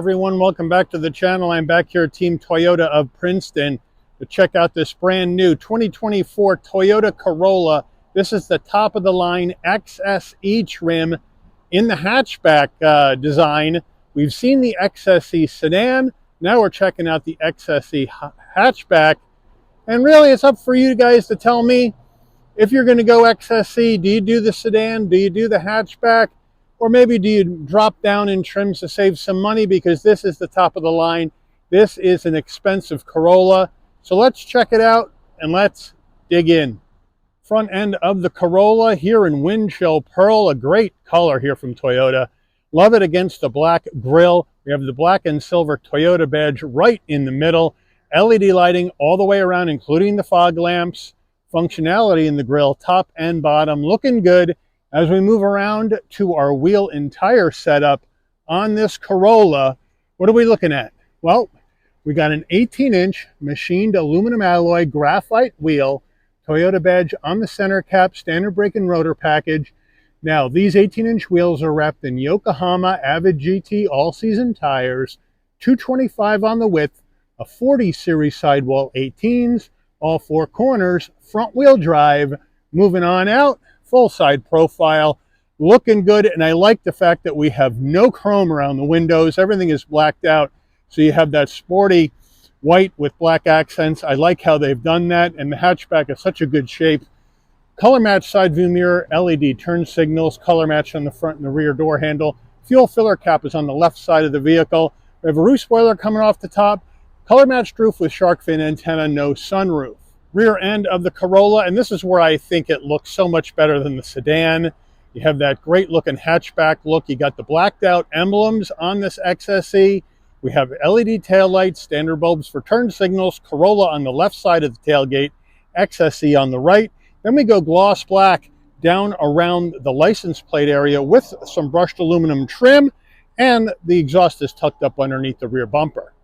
everyone, welcome back to the channel. I'm back here at Team Toyota of Princeton to check out this brand new 2024 Toyota Corolla. This is the top of the line XSE trim in the hatchback design. We've seen the XSE sedan, now we're checking out the XSE hatchback. And really it's up for you guys to tell me if you're going to go XSE. Do you do the sedan? Do you do the hatchback? Or maybe do you drop down in trims to save some money, because this is the top of the line. This is an expensive Corolla. So let's check it out and let's dig in. Front end of the Corolla here in Windchill Pearl, a great color here from Toyota. Love it against the black grille. We have the black and silver Toyota badge right in the middle. LED lighting all the way around, including the fog lamps. Functionality in the grille, top and bottom, looking good. As we move around to our wheel and tire setup on this Corolla, what are we looking at? Well, we got an 18-inch machined aluminum alloy graphite wheel, Toyota badge on the center cap, standard brake and rotor package. Now, these 18-inch wheels are wrapped in Yokohama Avid GT all-season tires, 225 on the width, a 40 series sidewall 18s, all four corners, front wheel drive. Moving on out, full side profile, looking good. And I like the fact that we have no chrome around the windows. Everything is blacked out, so you have that sporty white with black accents. I like how they've done that, and the hatchback is such a good shape. Color match side view mirror, LED turn signals, color match on the front and the rear door handle. Fuel filler cap is on the left side of the vehicle. We have a roof spoiler coming off the top, color matched roof with shark fin antenna, no sunroof. Rear end of the Corolla, and this is where I think it looks so much better than the sedan. You have that great looking hatchback look. You got the blacked out emblems on this XSE. We have LED taillights, standard bulbs for turn signals, Corolla on the left side of the tailgate, XSE on the right. Then we go gloss black down around the license plate area with some brushed aluminum trim, and the exhaust is tucked up underneath the rear bumper.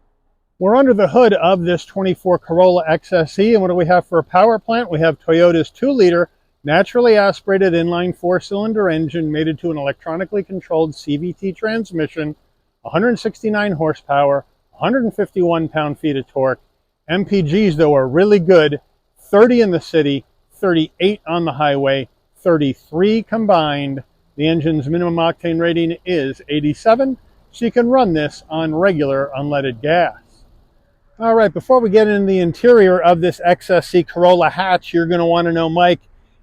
We're under the hood of this 24 Corolla XSE, and what do we have for a power plant? We have Toyota's 2-liter naturally aspirated inline 4-cylinder engine mated to an electronically controlled CVT transmission, 169 horsepower, 151 pound-feet of torque. MPGs, though, are really good, 30 in the city, 38 on the highway, 33 combined. The engine's minimum octane rating is 87, so you can run this on regular unleaded gas. All right, before we get into the interior of this XSE Corolla hatch, you're going to want to know, Mike,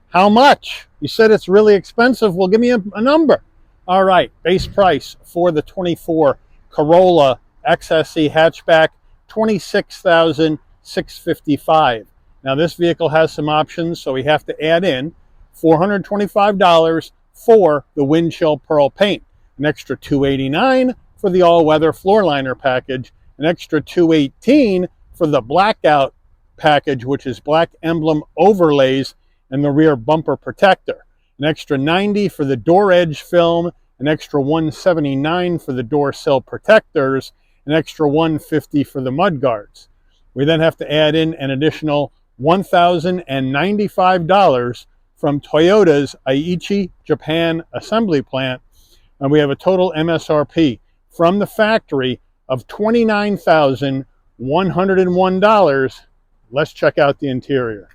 how much? You said it's really expensive. Well, give me a number. All right, base price for the 24 Corolla XSE hatchback, $26,655. Now, this vehicle has some options, so we have to add in $425 for the Windchill Pearl paint, an extra $289 for the all-weather floor liner package, an extra $218 for the blackout package, which is black emblem overlays and the rear bumper protector, an extra $90 for the door edge film, an extra $179 for the door sill protectors, an extra $150 for the mud guards. We then have to add in an additional $1,095 from Toyota's Aichi, Japan assembly plant, and we have a total MSRP from the factory of $29,101. Let's check out the interior.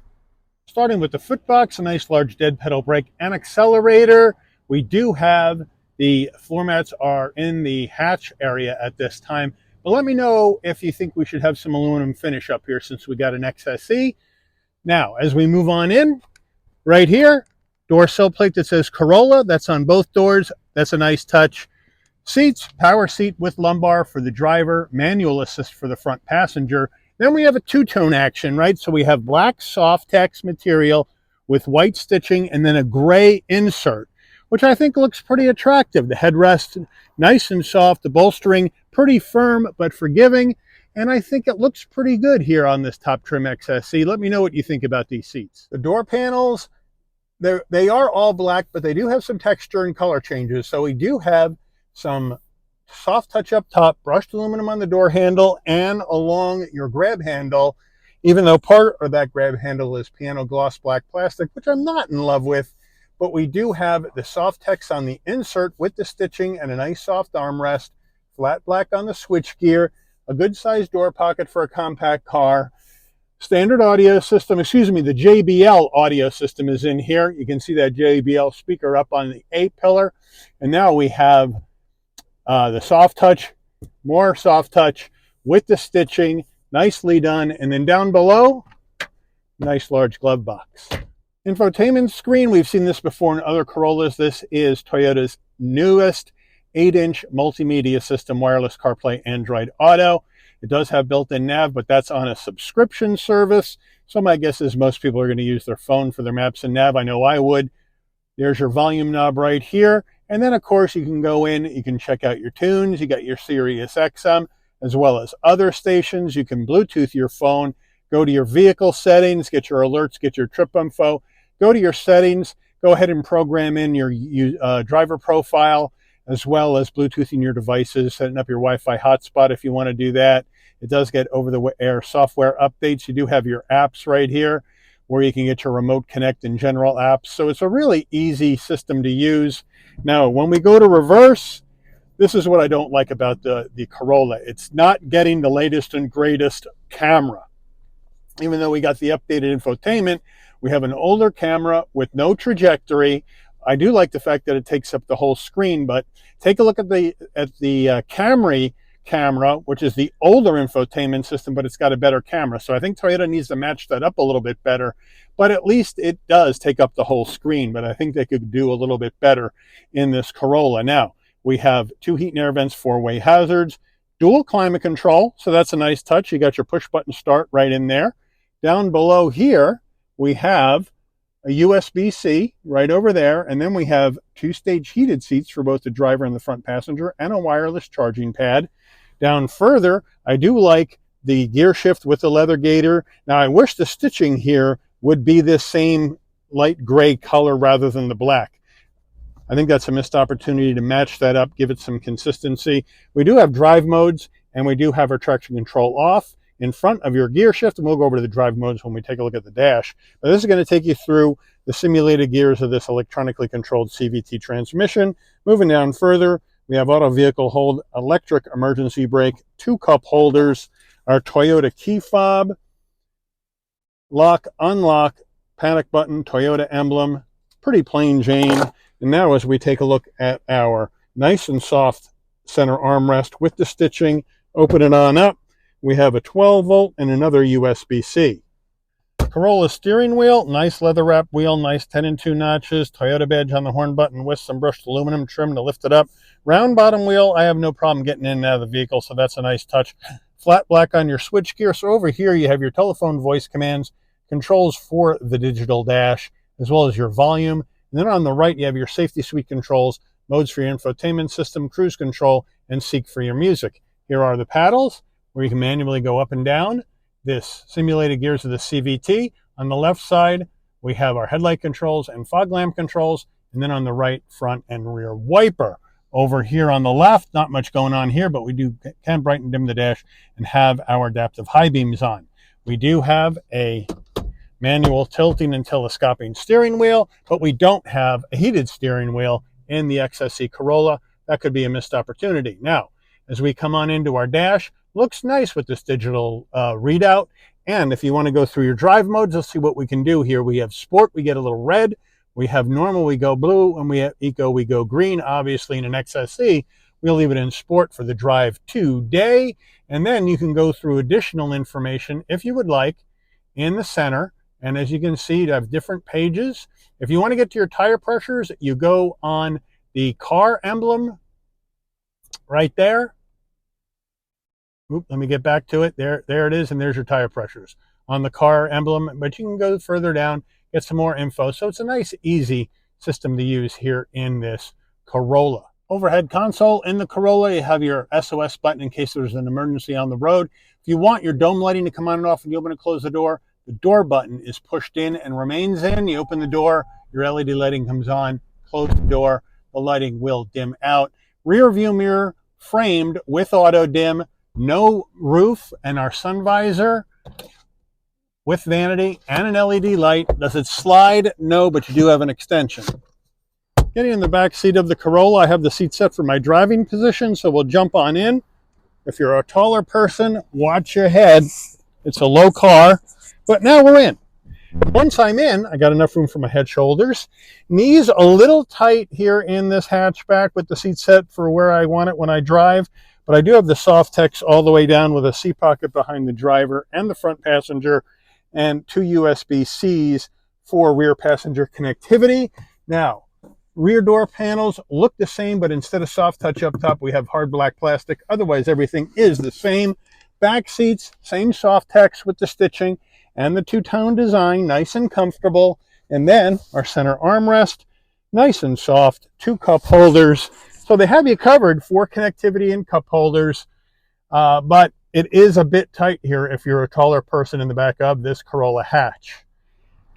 Starting with the footbox, a nice large dead pedal brake and accelerator. We do have the floor mats are in the hatch area at this time, but let me know if you think we should have some aluminum finish up here since we got an XSE. Now, as we move on in, right here, door sill plate that says Corolla, that's on both doors. That's a nice touch. Seats, power seat with lumbar for the driver, manual assist for the front passenger. Then we have a two-tone action, right? So we have black Softex material with white stitching and then a gray insert, which I think looks pretty attractive. The headrest, nice and soft, the bolstering pretty firm but forgiving, and I think it looks pretty good here on this top trim XSE. Let me know what you think about these seats. The door panels, they are all black, but they do have some texture and color changes. So we do have some soft touch up top, brushed aluminum on the door handle and along your grab handle, even though part of that grab handle is piano gloss black plastic, which I'm not in love with. But we do have the Softex on the insert with the stitching and a nice soft armrest flat black on the switchgear, a good-sized door pocket for a compact car. Standard audio system, excuse me, the JBL audio system is in here. You can see that JBL speaker up on the A-pillar. And now we have the soft touch, more soft touch with the stitching, nicely done. And then down below, nice large glove box. Infotainment screen, we've seen this before in other Corollas. This is Toyota's newest 8-inch multimedia system, wireless CarPlay, Android Auto. It does have built-in nav, but that's on a subscription service. So my guess is most people are going to use their phone for their maps and nav. I know I would. There's your volume knob right here. And then, of course, you can go in, you can check out your tunes. You got your Sirius XM, as well as other stations. You can Bluetooth your phone, go to your vehicle settings, get your alerts, get your trip info. Go to your settings, go ahead and program in your driver profile, as well as Bluetoothing your devices, setting up your Wi-Fi hotspot if you want to do that. It does get over-the-air software updates. You do have your apps right here where you can get your remote connect and general apps. So it's a really easy system to use. Now, when we go to reverse, this is what I don't like about the Corolla. It's not getting the latest and greatest camera. Even though we got the updated infotainment, we have an older camera with no trajectory. I do like the fact that it takes up the whole screen, but take a look at the Camry camera, which is the older infotainment system, but it's got a better camera. So I think Toyota needs to match that up a little bit better, but at least it does take up the whole screen. But I think they could do a little bit better in this Corolla. Now, we have 2 heat and air vents, 4-way hazards, dual climate control. So that's a nice touch. You got your push button start right in there. Down below here, we have a USB-C right over there, and then we have 2-stage heated seats for both the driver and the front passenger, and a wireless charging pad. Down further, I do like the gear shift with the leather gaiter. Now, I wish the stitching here would be this same light gray color rather than the black. I think that's a missed opportunity to match that up, give it some consistency. We do have drive modes, and we do have our traction control off in front of your gear shift, and we'll go over to the drive modes when we take a look at the dash. But this is going to take you through the simulated gears of this electronically controlled CVT transmission. Moving down further, we have auto vehicle hold, electric emergency brake, 2 cup holders, our Toyota key fob, lock, unlock, panic button, Toyota emblem, pretty plain Jane. And now as we take a look at our nice and soft center armrest with the stitching, open it on up, we have a 12-volt and another USB-C. Corolla steering wheel, nice leather wrap wheel, nice 10 and 2 notches, Toyota badge on the horn button with some brushed aluminum trim to lift it up. Round bottom wheel, I have no problem getting in and out of the vehicle, so that's a nice touch. Flat black on your switch gear. So over here you have your telephone voice commands, controls for the digital dash, as well as your volume. And then on the right you have your safety suite controls, modes for your infotainment system, cruise control, and seek for your music. Here are the paddles, where you can manually go up and down. This simulated gears of the CVT. On the left side, we have our headlight controls and fog lamp controls, and then on the right, front and rear wiper. Over here on the left, not much going on here, but we can brighten dim the dash and have our adaptive high beams on. We do have a manual tilting and telescoping steering wheel, but we don't have a heated steering wheel in the XSE Corolla. That could be a missed opportunity. Now, as we come on into our dash, looks nice with this digital readout. And if you want to go through your drive modes, let's see what we can do here. We have sport, we get a little red. We have normal, we go blue. And we have eco, we go green. Obviously, in an XSE, we'll leave it in sport for the drive today. And then you can go through additional information, if you would like, in the center. And as you can see, you have different pages. If you want to get to your tire pressures, you go on the car emblem right there. Oop, let me get back to it. There it is, and there's your tire pressures on the car emblem. But you can go further down, get some more info. So it's a nice, easy system to use here in this Corolla. Overhead console in the Corolla, you have your SOS button in case there's an emergency on the road. If you want your dome lighting to come on and off when you open and close the door button is pushed in and remains in. You open the door, your LED lighting comes on, close the door, the lighting will dim out. Rear view mirror framed with auto dim. No roof, and our sun visor with vanity and an LED light. Does it slide? No, but you do have an extension. Getting in the back seat of the Corolla, I have the seat set for my driving position, so we'll jump on in. If you're a taller person, watch your head. It's a low car, but now we're in. Once I'm in, I got enough room for my head, shoulders. Knees a little tight here in this hatchback with the seat set for where I want it when I drive, but I do have the soft text all the way down with a seat pocket behind the driver and the front passenger and 2 USB-Cs for rear passenger connectivity. Now, rear door panels look the same, but instead of soft touch up top, we have hard black plastic. Otherwise, everything is the same. Back seats, same soft text with the stitching and the two-tone design, nice and comfortable. And then our center armrest, nice and soft, 2 cup holders. So they have you covered for connectivity and cup holders, but it is a bit tight here if you're a taller person in the back of this Corolla hatch.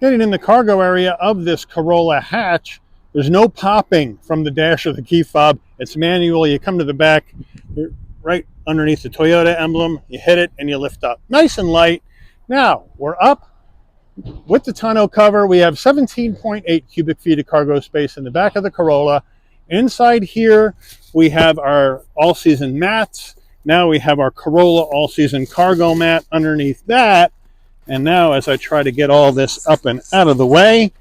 Getting in the cargo area of this Corolla hatch, there's no popping from the dash or the key fob. It's manual. You come to the back, you're right underneath the Toyota emblem, you hit it and you lift up. Nice and light. Now, we're up with the tonneau cover. We have 17.8 cubic feet of cargo space in the back of the Corolla. Inside here, we have our all-season mats. Now we have our Corolla all-season cargo mat underneath that. And now as I try to get all this up and out of the way,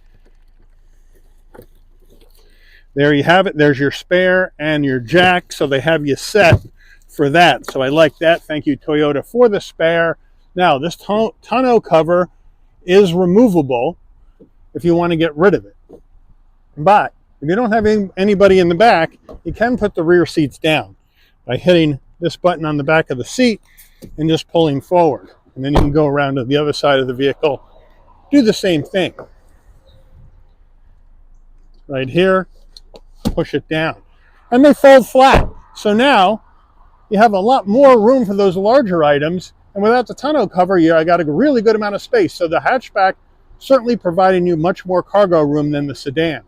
there you have it. There's your spare and your jack. So they have you set for that. So I like that. Thank you, Toyota, for the spare. Now, this tonneau cover is removable if you want to get rid of it. But if you don't have anybody in the back, you can put the rear seats down by hitting this button on the back of the seat and just pulling forward. And then you can go around to the other side of the vehicle, do the same thing. Right here, push it down. And they fold flat. So now you have a lot more room for those larger items. And without the tonneau cover, I got a really good amount of space. So the hatchback certainly providing you much more cargo room than the sedan.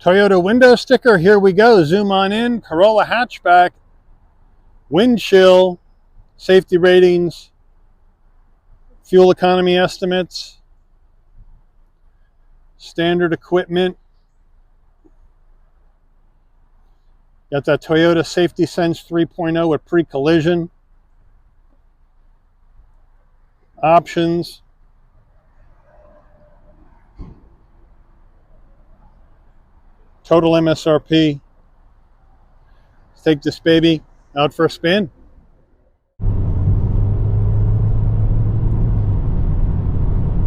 Toyota window sticker, here we go. Zoom on in. Corolla hatchback, wind chill, safety ratings, fuel economy estimates, standard equipment. Got that Toyota Safety Sense 3.0 with pre-collision. Options. Total MSRP. Let's take this baby out for a spin.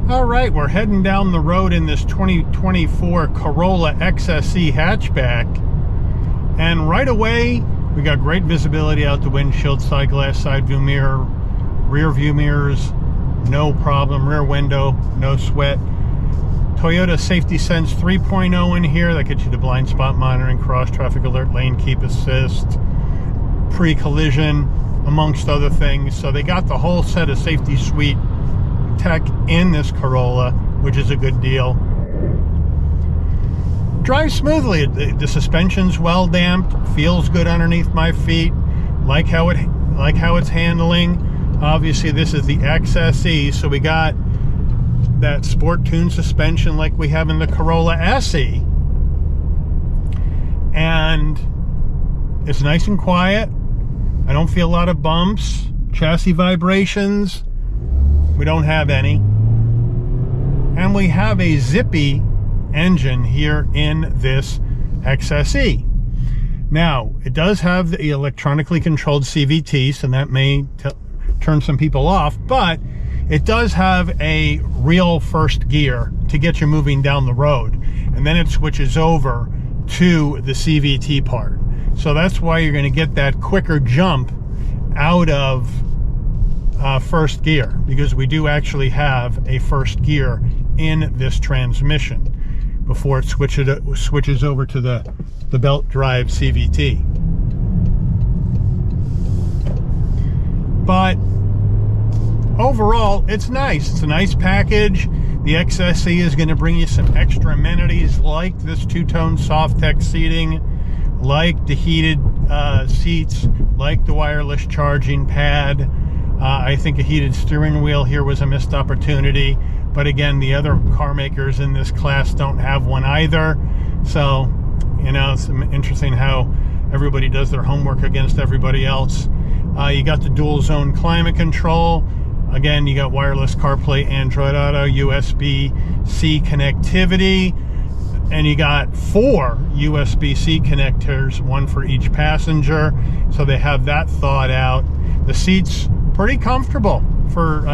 All right, we're heading down the road in this 2024 Corolla XSE hatchback. And right away, we got great visibility out the windshield, side glass, side view mirror, rear view mirrors, no problem. Rear window, no sweat. Toyota Safety Sense 3.0 in here. That gets you the blind spot monitoring, cross traffic alert, lane keep assist, pre-collision, amongst other things. So they got the whole set of safety suite tech in this Corolla, which is a good deal. Drives smoothly. The suspension's well damped, feels good underneath my feet. Like how it's handling. Obviously, this is the XSE, so we got that sport tune suspension like we have in the Corolla SE. And it's nice and quiet. I don't feel a lot of bumps, chassis vibrations. We don't have any. And we have a zippy engine here in this XSE. Now, it does have the electronically controlled CVT, so that may turn some people off, but it does have a real first gear to get you moving down the road, and then it switches over to the CVT part. So that's why you're going to get that quicker jump out of first gear, because we do actually have a first gear in this transmission before it switches over to the belt drive CVT. But overall, it's nice. It's a nice package. The XSE is going to bring you some extra amenities like this two-tone soft tech seating, like the heated seats, like the wireless charging pad. I think a heated steering wheel here was a missed opportunity, but again, the other car makers in this class don't have one either. So, You know, it's interesting how everybody does their homework against everybody else. You got the dual zone climate control. Again, you got wireless CarPlay, Android Auto, USB-C connectivity, and you got 4 USB-C connectors, 1 for each passenger. So they have that thought out. The seats, pretty comfortable for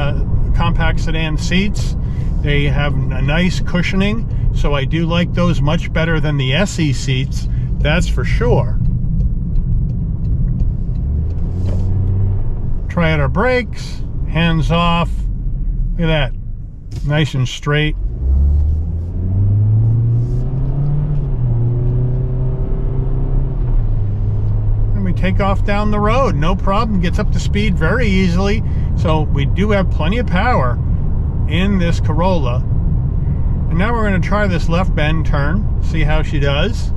compact sedan seats. They have a nice cushioning, so I do like those much better than the SE seats, that's for sure. Try out our brakes, hands off. Look at that, nice and straight. And we take off down the road, no problem, gets up to speed very easily. So we do have plenty of power in this Corolla. And now we're going to try this left bend turn, see how she does.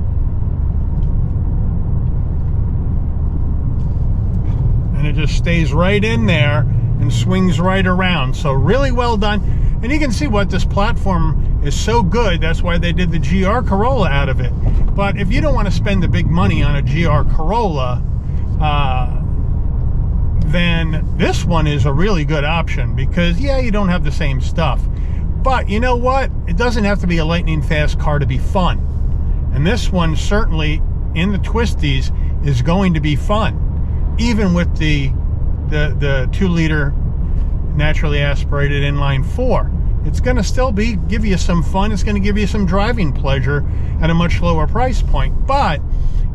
And it just stays right in there and swings right around. So really well done. And you can see what this platform is so good. That's why they did the GR Corolla out of it. But if you don't want to spend the big money on a GR Corolla, then this one is a really good option, because yeah, you don't have the same stuff, but you know what, it doesn't have to be a lightning fast car to be fun. And this one certainly in the twisties is going to be fun, even with the 2-liter naturally aspirated inline 4. It's going to still give you some fun. It's going to give you some driving pleasure at a much lower price point. But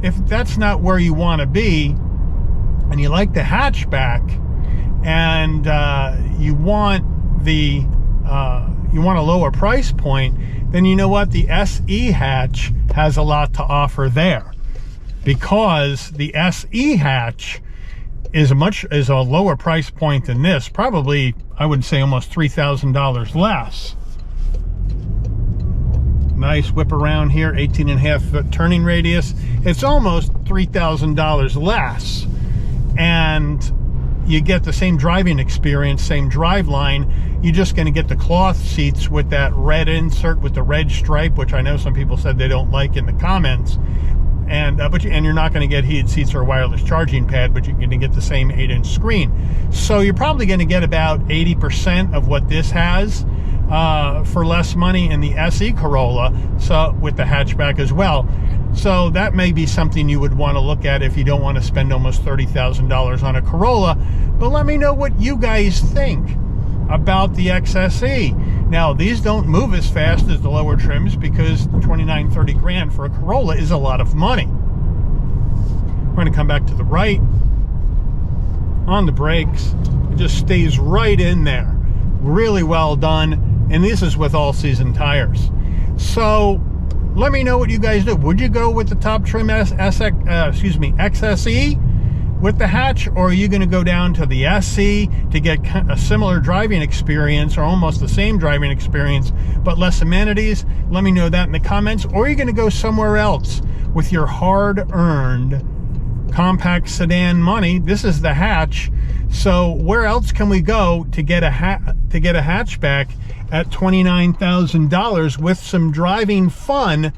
if that's not where you want to be, and you like the hatchback, and you want a lower price point, then you know what, the SE hatch has a lot to offer there, because the SE hatch is a lower price point than this. Probably, I would say, almost $3,000 less. Nice whip around here, 18.5-foot turning radius. It's almost $3,000 less. And you get the same driving experience, same drive line. You're just going to get the cloth seats with that red insert with the red stripe, which I know some people said they don't like in the comments. And you're not going to get heated seats or a wireless charging pad, but you're going to get the same 8-inch screen. So you're probably going to get about 80% of what this has for less money in the SE Corolla, so with the hatchback as well. So that may be something you would want to look at if you don't want to spend almost $30,000 on a Corolla. But let me know what you guys think about the XSE. Now, these don't move as fast as the lower trims, because 29, 30 grand for a Corolla is a lot of money. We're going to come back to the right on the brakes. It just stays right in there. Really well done. And this is with all-season tires. So let me know what you guys do. Would you go with the top trim XSE with the hatch, or are you going to go down to the SE to get a similar driving experience, or almost the same driving experience but less amenities? Let me know that in the comments. Or are you going to go somewhere else with your hard-earned compact sedan money? This is the hatch. So where else can we go to get a hatchback at $29,000 with some driving fun?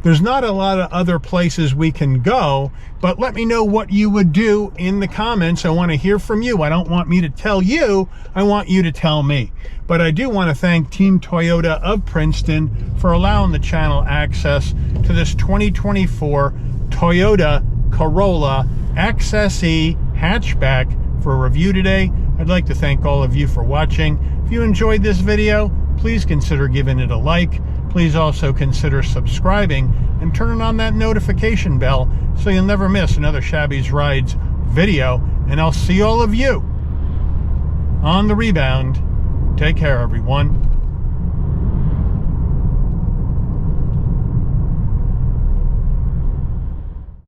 There's not a lot of other places we can go, but let me know what you would do in the comments. I want to hear from you. I don't want me to tell you, I want you to tell me. But I do want to thank Team Toyota of Princeton for allowing the channel access to this 2024 Toyota Corolla XSE hatchback for a review today. I'd like to thank all of you for watching. If you enjoyed this video, please consider giving it a like. Please also consider subscribing and turning on that notification bell so you'll never miss another Shabby's Rides video. And I'll see all of you on the rebound. Take care, everyone.